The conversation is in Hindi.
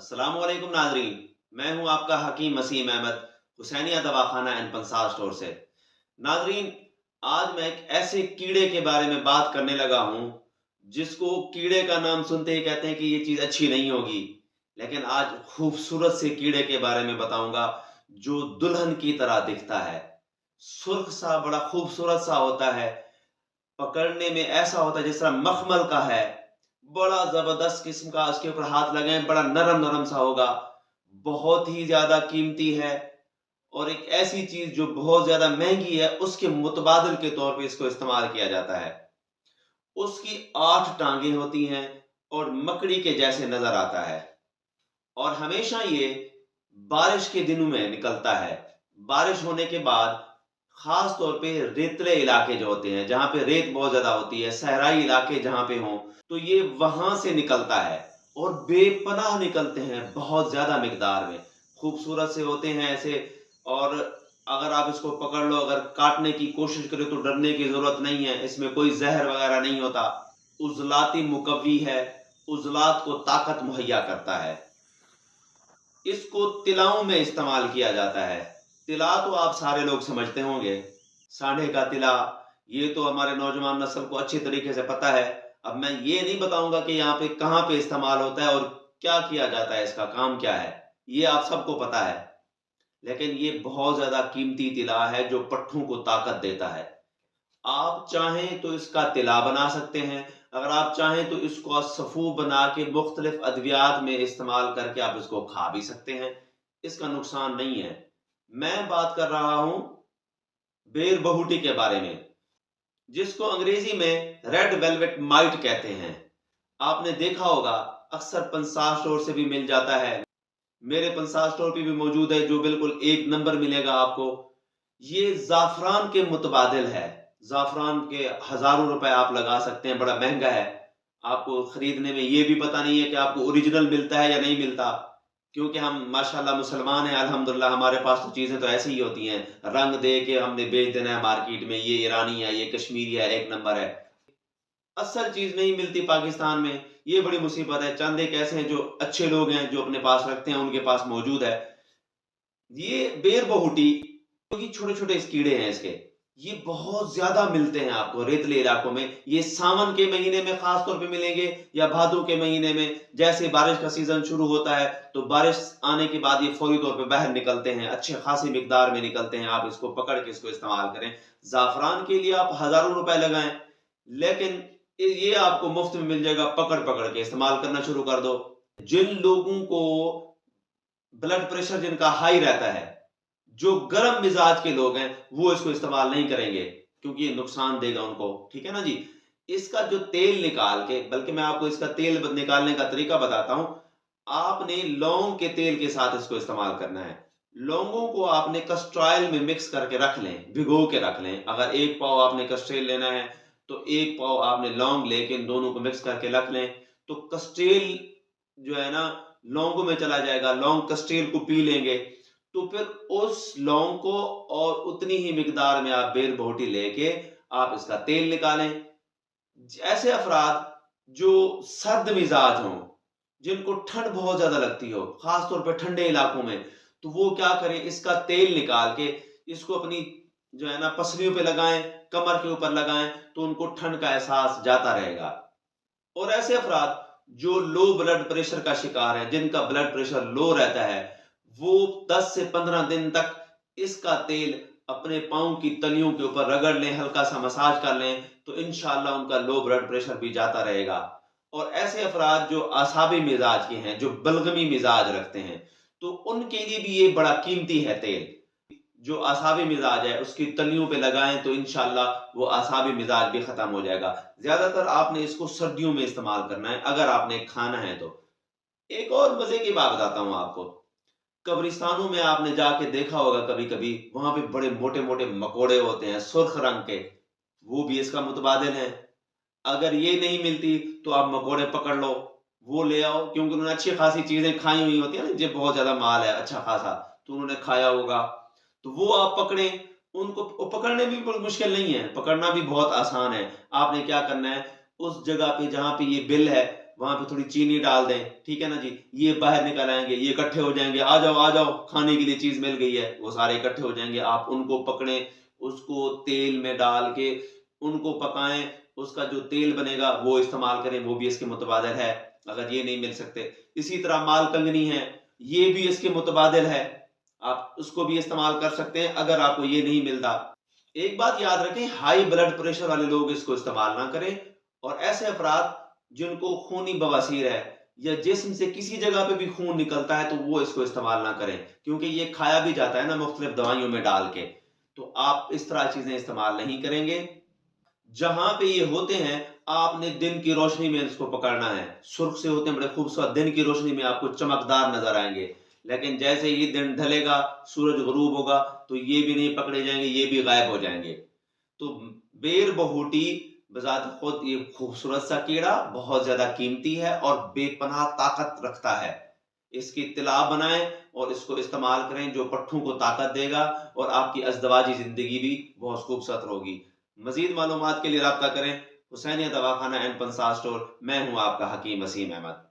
अस्सलाम वालेकुम नाजरीन। मैं हूं आपका हकीम मसीम अहमद, हुसैनिया दवाखाना एंड पंसार स्टोर से। नाजरीन, आज मैं एक ऐसे कीड़े के बारे में बात करने लगा हूं जिसको कीड़े का नाम सुनते ही कहते हैं कि ये चीज अच्छी नहीं होगी। लेकिन आज खूबसूरत से कीड़े के बारे में बताऊंगा जो दुल्हन की तरह दिखता है। सुर्ख सा, बड़ा खूबसूरत सा होता है, पकड़ने में ऐसा होता है जिस तरह मखमल का है। बड़ा जबरदस्त किस्म का, उसके ऊपर हाथ लगाएं बड़ा नरम नरम सा होगा। बहुत ही ज्यादा कीमती है और एक ऐसी चीज जो बहुत ज्यादा महंगी है, उसके मुतबादिल के तौर पे इसको इस्तेमाल किया जाता है। उसकी 8 टांगे होती हैं और मकड़ी के जैसे नजर आता है और हमेशा ये बारिश के दिनों में निकलता है। बारिश होने के बाद खास तौर पे रेतले इलाके जो होते हैं, जहां पे रेत बहुत ज्यादा होती है, सहराई इलाके जहां पे हों, तो ये वहां से निकलता है और बेपनाह निकलते हैं बहुत ज्यादा मिकदार में। खूबसूरत से होते हैं ऐसे। और अगर आप इसको पकड़ लो, अगर काटने की कोशिश करें तो डरने की जरूरत नहीं है, इसमें कोई जहर वगैरह नहीं होता। उजलाती मुकव्वी है, उजलात को ताकत मुहैया करता है। इसको तिलाओं में इस्तेमाल किया जाता है। तिला तो आप सारे लोग समझते होंगे, सांडे का तिला। ये तो हमारे नौजवान नस्ल को अच्छी तरीके से पता है। अब मैं ये नहीं बताऊंगा कि यहाँ पे कहाँ पे इस्तेमाल होता है और क्या किया जाता है, इसका काम क्या है, ये आप सबको पता है। लेकिन ये बहुत ज्यादा कीमती तिला है जो पट्ठों को ताकत देता है। आप चाहें तो इसका तिला बना सकते हैं। अगर आप चाहें तो इसको सफू बना के मुख्तलिफ अद्वियात में इस्तेमाल करके आप इसको खा भी सकते हैं। इसका नुकसान नहीं है। मैं बात कर रहा हूं बेर बहुटी के बारे में, जिसको अंग्रेजी में रेड वेलवेट माइट कहते हैं। आपने देखा होगा, अक्सर पंसार स्टोर से भी मिल जाता है। मेरे पंसार स्टोर पे भी मौजूद है, जो बिल्कुल एक नंबर मिलेगा आपको। ये जाफरान के मुतबादिल है। जाफरान के हजारों रुपए आप लगा सकते हैं, बड़ा महंगा है। आपको खरीदने में ये भी पता नहीं है कि आपको ओरिजिनल मिलता है या नहीं मिलता, क्योंकि हम माशाल्लाह मुसलमान हैं, अल्हम्दुलिल्लाह। हमारे पास तो चीजें तो ऐसी ही होती हैं, रंग दे के हमने बेच देना है मार्केट में, ये ईरानी है, ये कश्मीरी है, एक नंबर है। असल चीज नहीं मिलती पाकिस्तान में, ये बड़ी मुसीबत है। चंद एक ऐसे हैं जो अच्छे लोग हैं, जो अपने पास रखते हैं, उनके पास मौजूद है। ये बेर बहुटी, क्योंकि छोटे छोटे कीड़े हैं इसके, ये बहुत ज्यादा मिलते हैं आपको रेतले इलाकों में। ये सावन के महीने में खास तौर पे मिलेंगे या भादों के महीने में। जैसे बारिश का सीजन शुरू होता है तो बारिश आने के बाद ये फौरी तौर पे बाहर निकलते हैं, अच्छे खासी मिकदार में निकलते हैं। आप इसको पकड़ के इसको इस्तेमाल करें। जाफरान के लिए आप हजारों रुपए लगाएं, लेकिन ये आपको मुफ्त में मिल जाएगा। पकड़ पकड़ के इस्तेमाल करना शुरू कर दो। जिन लोगों को ब्लड प्रेशर जिनका हाई रहता है, जो गर्म मिजाज के लोग हैं, वो इसको इस्तेमाल नहीं करेंगे, क्योंकि ये नुकसान देगा उनको। ठीक है ना जी। इसका जो तेल निकाल के, बल्कि मैं आपको इसका तेल निकालने का तरीका बताता हूं। आपने लौंग के तेल के साथ इसको इस्तेमाल करना है। लौंगों को आपने कस्ट्रॉयल में मिक्स करके रख लें, भिगो के रख लें। अगर 1 पाव आपने कस्ट्रेल लेना है तो 1 पाव आपने लौंग लेके इन दोनों को मिक्स करके रख लें। तो कस्ट्रेल जो है ना, लौंगों में चला जाएगा, लौंग कस्ट्रेल को पी लेंगे। तो फिर उस लौंग को और उतनी ही मिकदार में आप बेर बोटी लेके आप इसका तेल निकालें। ऐसे अफराद जो सर्द मिजाज हों, जिनको ठंड बहुत ज्यादा लगती हो, खास तौर पे ठंडे इलाकों में, तो वो क्या करें, इसका तेल निकाल के इसको अपनी जो है ना पसलियों पे लगाएं, कमर के ऊपर लगाएं, तो उनको ठंड का एहसास जाता रहेगा। और ऐसे अफराद जो लो ब्लड प्रेशर का शिकार है, जिनका ब्लड प्रेशर लो रहता है, वो 10 से 15 दिन तक इसका तेल अपने पांव की तलियों के ऊपर रगड़ लें, हल्का सा मसाज कर लें, तो इंशाल्लाह उनका लो ब्लड प्रेशर भी जाता रहेगा। और ऐसे अफराद जो आसाबी मिजाज के हैं, जो बलगमी मिजाज रखते हैं, तो उनके लिए भी ये बड़ा कीमती है तेल। जो आसाबी मिजाज है उसकी तलियों पे लगाएं तो इंशाल्लाह वो आसाबी मिजाज भी खत्म हो जाएगा। ज्यादातर आपने इसको सर्दियों में इस्तेमाल करना है अगर आपने खाना है तो। एक और मजे की बात बताता हूं आपको। कब्रिस्तानों में आपने जाके देखा होगा कभी कभी, वहां पे बड़े मोटे मोटे मकोड़े होते हैं सुर्ख रंग के, वो भी इसका मुतबादिल है। अगर ये नहीं मिलती तो आप मकोड़े पकड़ लो, वो ले आओ, क्योंकि उन्होंने अच्छी खासी चीजें खाई हुई होती है ना, जब बहुत ज्यादा माल है अच्छा खासा, तो उन्होंने खाया होगा। तो वो आप पकड़ें उनको। पकड़ने भी कोई मुश्किल नहीं है, पकड़ना भी बहुत आसान है। आपने क्या करना है, उस जगह पे जहां पे ये बिल है, वहां पे थोड़ी चीनी डाल दें, ठीक है ना जी। ये बाहर निकल आएंगे, ये इकट्ठे हो जाएंगे, आ जाओ खाने के लिए चीज मिल गई है, वो सारे इकट्ठे हो जाएंगे। आप उनको पकड़ें, उसको तेल में डाल के उनको पकाएं, उसका जो तेल बनेगा वो इस्तेमाल करें, वो भी इसके मुतबादिल है अगर ये नहीं मिल सकते। इसी तरह माल कंगनी है, ये भी इसके मुतबादिल है, आप उसको भी इस्तेमाल कर सकते हैं अगर आपको ये नहीं मिलता। एक बात याद रखें, हाई ब्लड प्रेशर वाले लोग इसको इस्तेमाल ना करें, और ऐसे अफराद जिनको खूनी बवासीर है या जिस्म से किसी जगह पे भी खून निकलता है तो वो इसको इस्तेमाल ना करें, क्योंकि ये खाया भी जाता है ना मुख्तलिफ दवाइयों में डाल के। तो आप इस तरह चीजें इस्तेमाल नहीं करेंगे। जहां पे ये होते हैं आपने दिन की रोशनी में इसको पकड़ना है। सुर्ख से होते हैं, बड़े खूबसूरत, दिन की रोशनी में आपको चमकदार नजर आएंगे, लेकिन जैसे ही दिन ढलेगा, सूरज गुरूब होगा, तो ये भी नहीं पकड़े जाएंगे, ये भी गायब हो जाएंगे। तो बेर बहूटी बजात खुद ये खूबसूरत सा कीड़ा बहुत ज्यादा कीमती है और बेपनाह ताकत रखता है। इसकी इत्तला बनाएं और इसको इस्तेमाल करें, जो पट्ठों को ताकत देगा और आपकी अज़दवाजी जिंदगी भी बहुत खूबसूरत होगी। मजीद मालूमात के लिए राब्ता करें हुसैनिया दवाखाना एंड पंसार स्टोर। मैं हूं आपका हकीम वसीम अहमद।